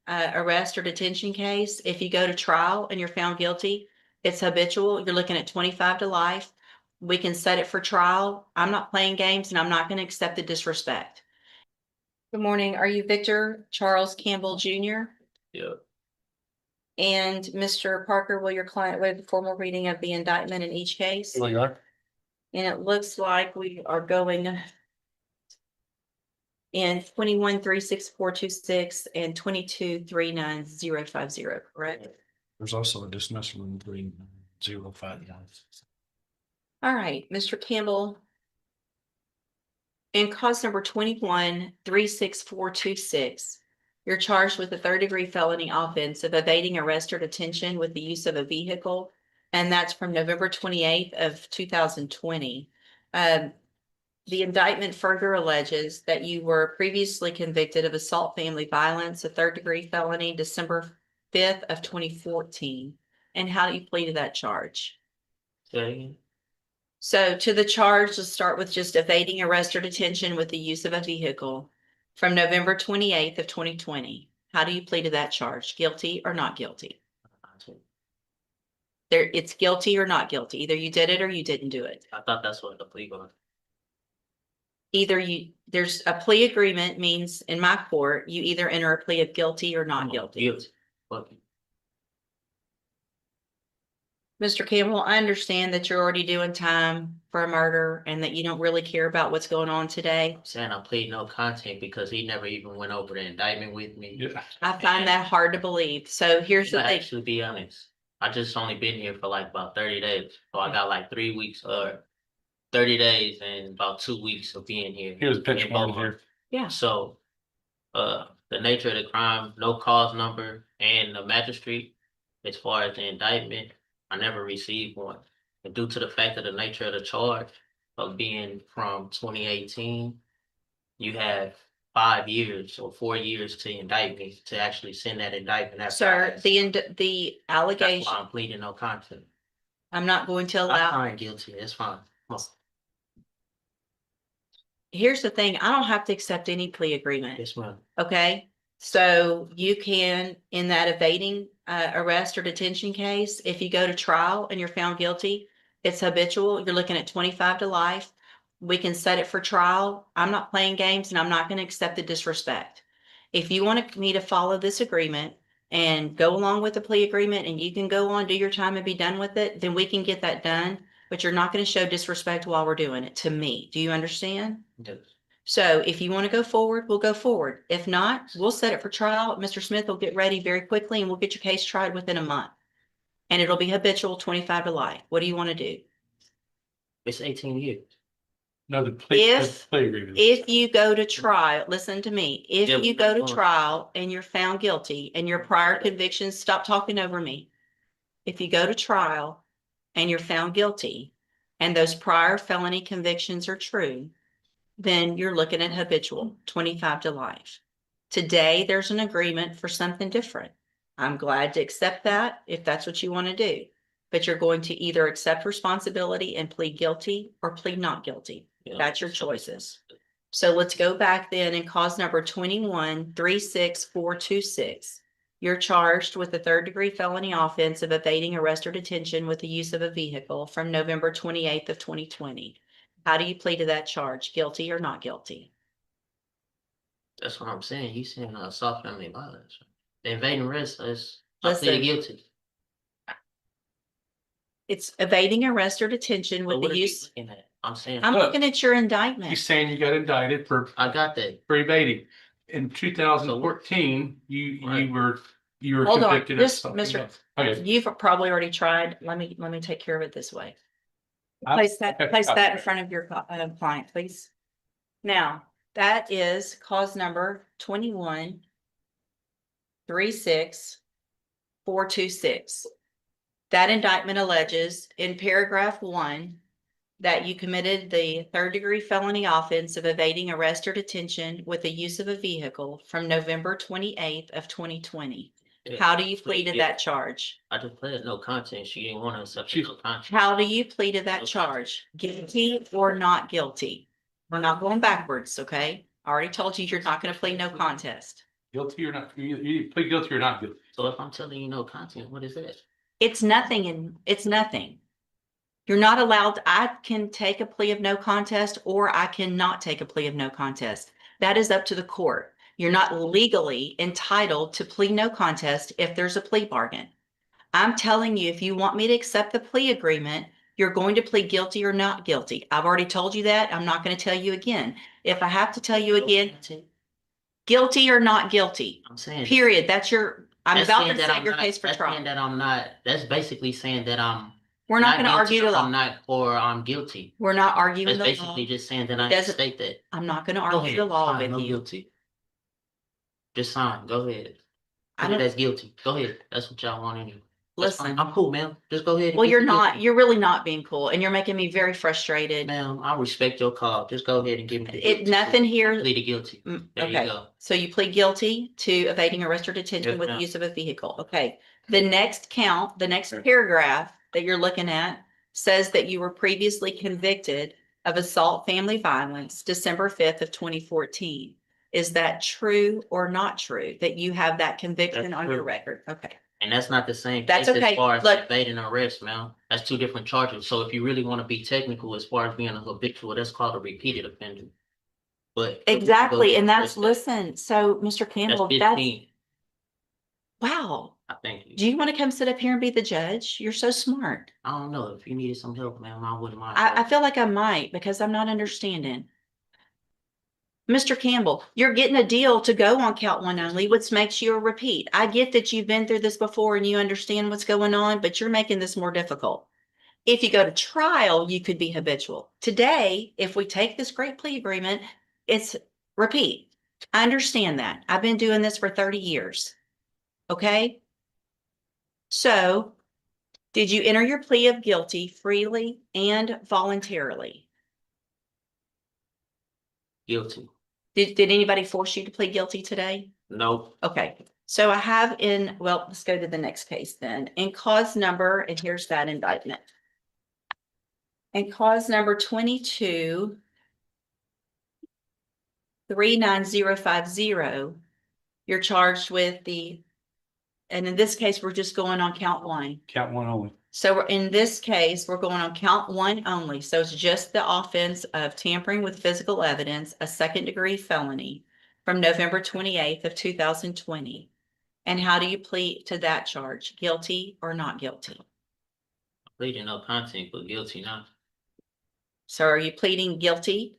arrest or detention case, if you go to trial and you're found guilty, it's habitual. You're looking at 25 to life. We can set it for trial. I'm not playing games and I'm not going to accept the disrespect. Good morning. Are you Victor Charles Campbell Jr.? Yeah. And Mr. Parker, will your client waive the formal reading of the indictment in each case? Well, you are. And it looks like we are going in 21-36426 and 22-39050, correct? There's also a dismissal in 3059. All right, Mr. Campbell. In cause number 21-36426, you're charged with a third-degree felony offense of evading arrest or detention with the use of a vehicle, and that's from November 28th of 2020. The indictment further alleges that you were previously convicted of assault family violence, a third-degree felony, December 5th of 2014. And how do you plead to that charge? Okay. So to the charge, let's start with just evading arrest or detention with the use of a vehicle from November 28th of 2020. How do you plead to that charge? Guilty or not guilty? It's guilty or not guilty. Either you did it or you didn't do it. I thought that's what the plea was. There's a plea agreement means in my court, you either enter a plea of guilty or not guilty. Mr. Campbell, I understand that you're already doing time for a murder and that you don't really care about what's going on today. I'm saying I plead no contest because he never even went over the indictment with me. Yeah. I find that hard to believe. So here's the thing. Actually, be honest, I just only been here for like about 30 days. So I got like 3 weeks or 30 days and about 2 weeks of being here. Here's a picture In of both. here. Yeah. So, the nature of the crime, no cause number, and the magistrate, as far as the indictment, I never received one. And due to the fact of the nature of the charge of being from 2018, you have 5 years or 4 years to indict me to actually send that indictment. After Sir, the that's allegation, why I'm pleading no contest. I'm not going to I allow. find guilty. It's fine. Here's the thing. I don't have to accept any plea agreement. Yes, ma'am. Okay. So you can, in that evading arrest or detention case, if you go to trial and you're found guilty, it's habitual. You're looking at 25 to life. We can set it for trial. I'm not playing games and I'm not going to accept the disrespect. If you want me to follow this agreement and go along with the plea agreement and you can go on, do your time and be done with it, then we can get that done. But you're not going to show disrespect while we're doing it to me. Do you understand? Yes. So if you want to go forward, we'll go forward. If not, we'll set it for trial. Mr. Smith will get ready very quickly and we'll get your case tried within a month. And it'll be habitual 25 to life. What do you want to do? It's 18 years. No, the plea If agreement. If you go to trial, listen to me. If Yeah, you go to fine. trial and you're found guilty and your prior convictions, stop talking over me. If you go to trial and you're found guilty and those prior felony convictions are true, then you're looking at habitual 25 to life. Today, there's an agreement for something different. I'm glad to accept that if that's what you want to do, but you're going to either accept responsibility and plead guilty or plead not guilty. Yeah. That's your choices. So let's go back then and cause number 21-36426. You're charged with a third-degree felony offense of evading arrest or detention with the use of a vehicle from November 28th of 2020. How do you plead to that charge? Guilty or not guilty? That's what I'm saying. He's saying assault family violence. The invading arrest is I Listen. plead guilty. It's evading arrest or detention with But what the are you use. looking at? I'm saying I'm Look. looking at your indictment. He's saying you got indicted for I got that. evading. In 2014, Right. you were Hold on, convicted of just something Mr. else. Okay. You've probably already tried. Let me take care of it this way. Place that in front of your client, please. Now, that is cause number 21-36426. That indictment alleges in paragraph 1 that you committed the third-degree felony offense of evading arrest or detention with the use of a vehicle from November 28th of 2020. Yeah. How do you plead to that charge? I just pleaded no contest. She didn't want to accept She- no contest. How do you plead to that charge? Guilty or not guilty? We're not going backwards, okay? I already told you you're not going to plead no contest. Guilty or not, you plead guilty or not guilty. So if I'm telling you no content, what is that? It's nothing and it's nothing. You're not allowed, I can take a plea of no contest or I cannot take a plea of no contest. That is up to the court. You're not legally entitled to plead no contest if there's a plea bargain. I'm telling you, if you want me to accept the plea agreement, you're going to plead guilty or not guilty. I've already told you that. I'm not going to tell you again. If I have to tell you again, guilty or not guilty, I'm saying. period. I'm That's about saying to that set I'm your not- case for that's saying trial. that I'm not, that's basically saying that I'm. We're not going to guilty argue the or law. I'm not, or I'm guilty. We're not arguing That's the basically law. just saying that I Doesn't- state that. I'm not going to Go argue ahead, the law sign, with no you. guilty. Just sign, go ahead. I Put it don't, as guilty. Go ahead. That's what y'all want anyway. That's fine. listen, I'm cool, ma'am. Just go ahead. and well, get you're the not, guilty. you're really not being cool and you're making me very frustrated. Ma'am, I respect your call. Just go ahead and give me the guilty. Nothing here. Plead guilty. Mm, There you okay. go. So you plead guilty to evading arrest or detention Yes, with the ma'am. use of a vehicle. Okay. The next count, the next paragraph that you're looking at says that you were previously convicted of assault family violence, December 5th of 2014. Is that true or not true that you have that conviction That's on your true. record? Okay. And that's not the same That's case okay. as far as Look- evading arrest, ma'am. That's two different charges. So if you really want to be technical as far as being a habitual, that's called a repeated offender. But Exactly. And that's, that. listen, so Mr. That's Campbell, 15. wow. I think. Do you want to come sit up here and be the judge? You're so smart. I don't know. If you needed some help, ma'am, I wouldn't mind. I feel like I might because I'm not understanding. Mr. Campbell, you're getting a deal to go on count one only, which makes you a repeat. I get that you've been through this before and you understand what's going on, but you're making this more difficult. If you go to trial, you could be habitual. Today, if we take this great plea agreement, it's repeat. I understand that. I've been doing this for 30 years. Okay? So, did you enter your plea of guilty freely and voluntarily? Guilty. Did anybody force you to plead guilty today? Nope. Okay, so I have well, let's go to the next case then. In cause number, and here's that indictment. In cause number 22-39050, you're charged with and in this case, we're just going on count one. Count one only. So in this case, we're going on count one only. So it's just the offense of tampering with physical evidence, a second-degree felony from November 28th of 2020. And how do you plead to that charge? Guilty or not guilty? Pleading no content, but guilty now. So are you pleading guilty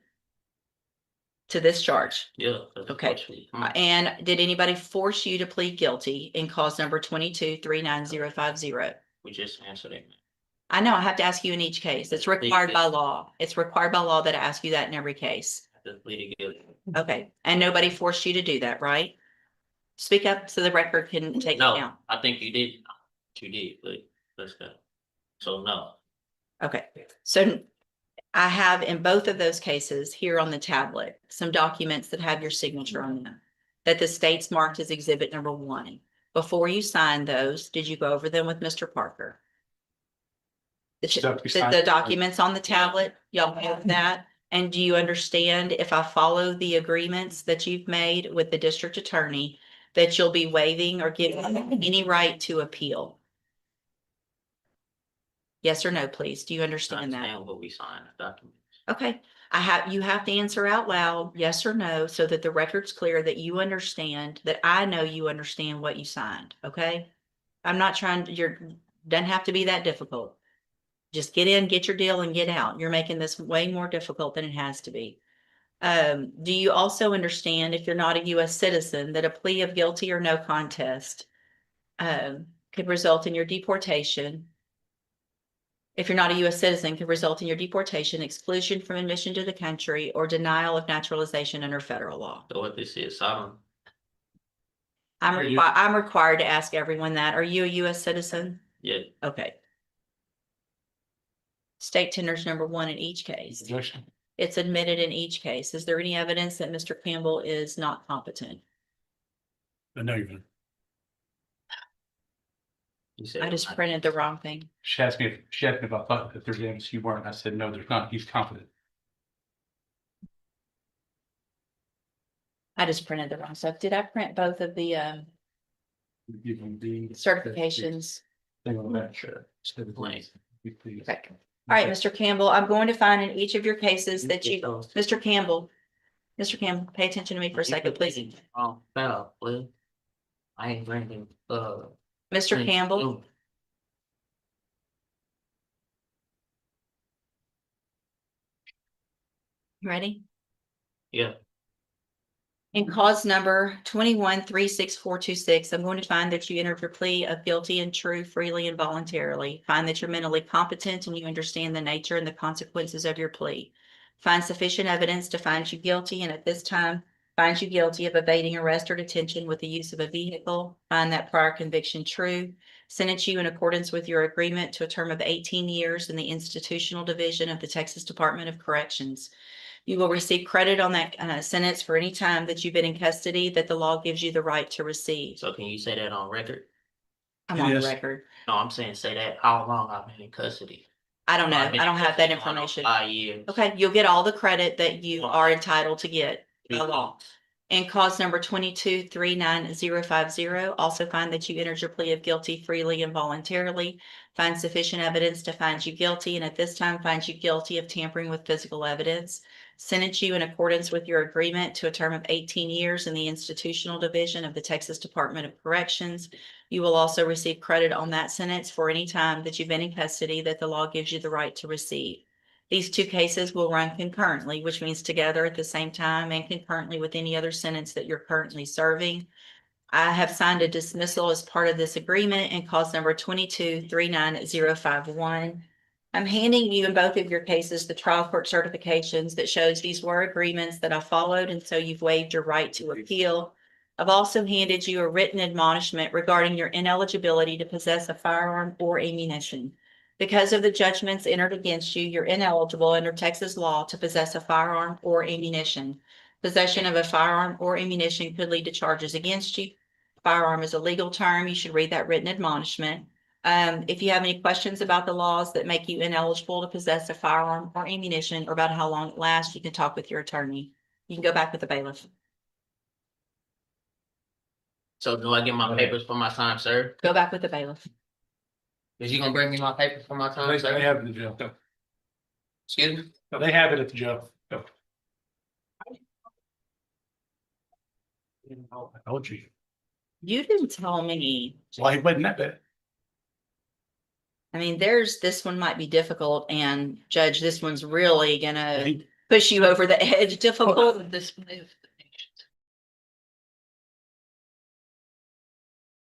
to this charge? Yeah. that's Okay. actually- And did anybody force you to plead guilty in cause number 22-39050? We just answered it. I know I have to ask you in each case. It's required by law. It's required by law that I ask you that in every case. I just pleaded guilty. Okay, and nobody forced you to do that, right? Speak up so the record can take it No, down. I think you did. You did, but let's go. So no. Okay, so I have in both of those cases here on the tablet, some documents that have your signature on them that the state's marked as exhibit number 1. Before you signed those, did you go over them with Mr. Parker? Stuff we The signed. documents on the tablet, y'all have that? And do you understand if I follow the agreements that you've made with the district attorney, that you'll be waiving or giving any right to appeal? Yes or no, please? Do you understand that? Understand what we signed, the document. Okay, you have to answer out loud, yes or no, so that the record's clear that you understand, that I know you understand what you signed, okay? I'm not trying to, doesn't have to be that difficult. Just get in, get your deal and get out. You're making this way more difficult than it has to be. Do you also understand, if you're not a US citizen, that a plea of guilty or no contest could result in your deportation? If you're not a US citizen, could result in your deportation, exclusion from admission to the country, or denial of naturalization under federal law. So what this is, I don't. I'm required to ask everyone that. Are you a US citizen? Yeah. Okay. State tenders number 1 in each case. Objection. It's admitted in each case. Is there any evidence that Mr. Campbell is not competent? No, you're. You said I just printed the wrong thing. She asked me if I thought that there's evidence you weren't. I said, no, there's not. He's confident. I just printed the wrong stuff. Did I print both of the Give them the certifications? thing on that shirt. Instead of Blank. please. Okay. All right, Mr. Campbell, I'm going to find in each of your cases that you, Mr. Campbell, pay attention to me for a second, please. Oh, fell, please. I ain't drinking, Mr. Campbell, you ready? Yeah, In cause number 21-36426, I'm going to find that you entered your plea of guilty and true freely and voluntarily. Find that you're mentally competent and you understand the nature and the consequences of your plea. Find sufficient evidence to find you guilty, and at this time, find you guilty of evading arrest or detention with the use of a vehicle. Find that prior conviction true. Sentence you in accordance with your agreement to a term of 18 years in the institutional division of the Texas Department of Corrections. You will receive credit on that sentence for any time that you've been in custody that the law gives you the right to receive. so can you say that on record? I'm on the Yes. record. No, I'm saying say that how long I've been in custody. I don't know. I've been I don't in have that custody going on information. 5 years. Okay, you'll get all the credit that you Well, are entitled to get. 3 by law. months. And cause number 22-39050, also find that you entered your plea of guilty freely and voluntarily. Find sufficient evidence to find you guilty, and at this time find you guilty of tampering with physical evidence. Sentence you in accordance with your agreement to a term of 18 years in the institutional division of the Texas Department of Corrections. You will also receive credit on that sentence for any time that you've been in custody that the law gives you the right to receive. These two cases will run concurrently, which means together at the same time and concurrently with any other sentence that you're currently serving. I have signed a dismissal as part of this agreement in cause number 22-39051. I'm handing you in both of your cases the trial court certifications that shows these were agreements that I followed, and so you've waived your right to appeal. I've also handed you a written admonishment regarding your ineligibility to possess a firearm or ammunition. Because of the judgments entered against you, you're ineligible under Texas law to possess a firearm or ammunition. Possession of a firearm or ammunition could lead to charges against you. Firearm is a legal term. You should read that written admonishment. If you have any questions about the laws that make you ineligible to possess a firearm or ammunition, or about how long it lasts, you can talk with your attorney. You can go back with the bailiff. So do I get my papers for my time served? Go back with the bailiff. Is you gonna bring me my papers for my time They served? have it in the jail. Excuse me? They have it at the jail. I told you. You didn't tell me. Why he wasn't that bad? I mean, this one might be difficult, and Judge, this one's really gonna He- push you over the edge difficult. This, if